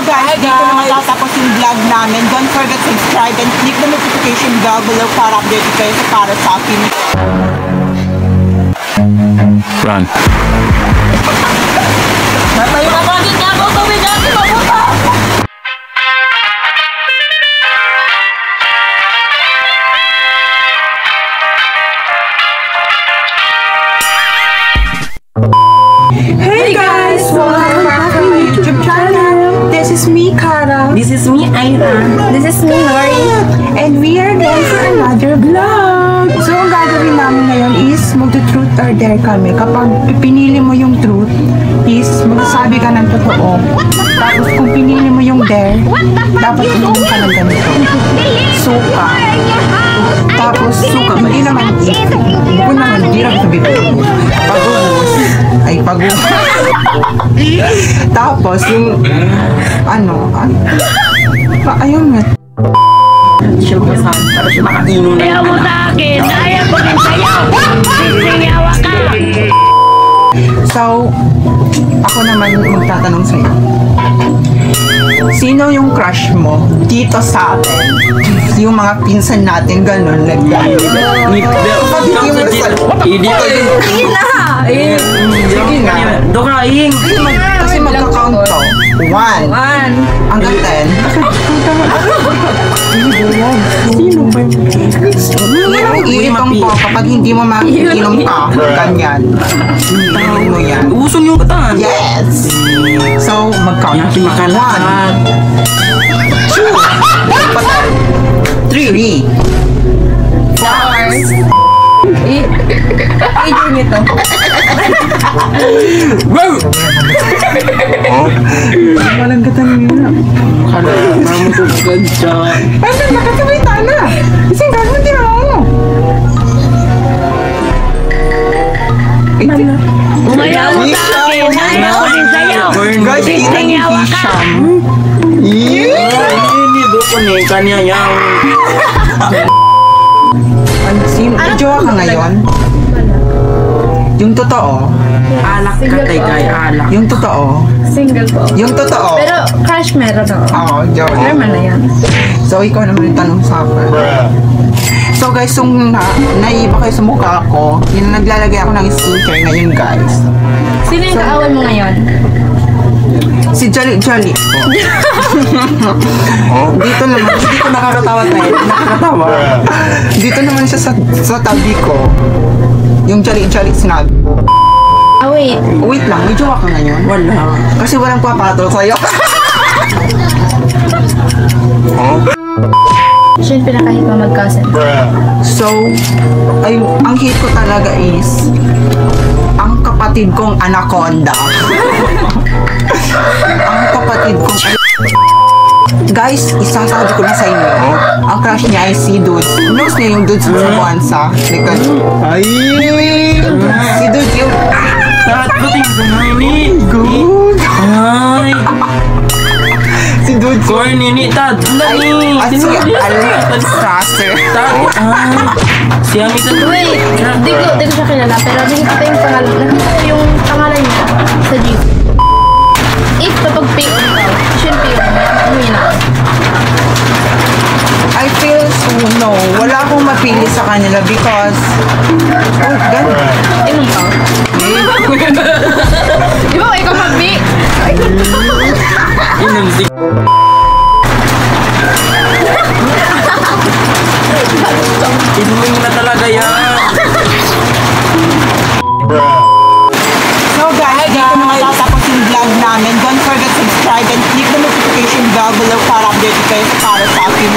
guys, dito na matatapos yung vlog namin. Don't forget to subscribe and click the notification bell below para update kayo para sa akin. Run. Matayo na bakit niya ako tubig natin mabuta! Hey guys! Welcome back to my YouTube channel. This is me, Kara. This is me, Ira. This is me, Lori. And we are going for another vlog. So, ang gagawin namin ngayon is magto-truth or dare kami. Kapag pinili mo yung truth, is magsasabi ka ng totoo. Tapos kung pinili mo yung dare, dapat uminom ka ng ganito. Suka. Tapos suka, hindi naman bukod naman, hindi lang ito bibig. Pag-ubos. Ay, pag-ubos. Tapos yung, ayun nga. Siya masahan para siya makainom na. Ayaw mo sa akin. Ayaw mo rin sa'yo. Sinyawa ka. So, ako naman magtatanong sa'yo. Sino yung crush mo dito sa atin? Yung mga pinsan natin, gano'n, nag-gano'n. Hindi ko yun. Sige na. Sige na. Dokaing. Kasi magka-count to. 1 hanggang 10. Sino ba yun? Iinom po kapag hindi mo maiinom ka. Ganyan. Iinom mo yan. Uson yung kataan. Yes! So, mag-count. Yakin makalat. 3 Age nito. Wow! Walang katanina. Kala, mamutugad siya. Kasi nakasabita na. Kasi gagawin din ako. Umayaw mo sa akin. Ayaw mo rin sa'yo. Guys, kita ni Sinyawa ka. Hisham. Ini bukan nih kanya yang. Sino? Jowa ka ngayon? Yung totoo? Alak ka kay kay alak. Yung totoo? Single po. Yung totoo? Pero crush meron ako. Oo, jowa. Normal na yan. So, ikaw naman yung tanong sa akin. So guys, kung naiba kayo sa mukha ko, yun naglalagay ako ng skincare ngayon guys. Sino yung kaaway mo ngayon? Si Jolly Jolly. Dito naman, hindi ko nakakatawa tayo. Nakakatawa. Dito naman siya sa tabi ko. Yung Jolly Jolly snag. Ah, wait. Wait lang, may jowa ka ngayon? Wala. Kasi walang papatol sa'yo. Siya yung pinakahit mo mag-cousin. So, ay, ang hate ko talaga is ang kapatid kong anaconda. Ang kapatid kong guys, isasabi ko na sa inyo, ang crush niya ay si Dudes. Knows niya yung Dudes sa Buwansa. Because, si Dudes yung Tating sa ini. good. Ay. Si Dudes yung Corny ni tad. Nani. at si Al-Strasser. Si Amit. Wait, di ko siya kilala, pero nakikita yung pangalan. Nakikita ko yung pangalan niya sa Jeep. If kapag pick on ikaw, siya yung pick on niya. Umuwi na. I feel so no. Wala akong mapili sa kanila because ganun. Inom ka. Di ba ikaw mag-pick? Inom si. Inumin mo na talaga yan. So guys, dito na matatapos yung vlog namin. Don't forget to subscribe and click the notification bell below para update kayo para sa akin.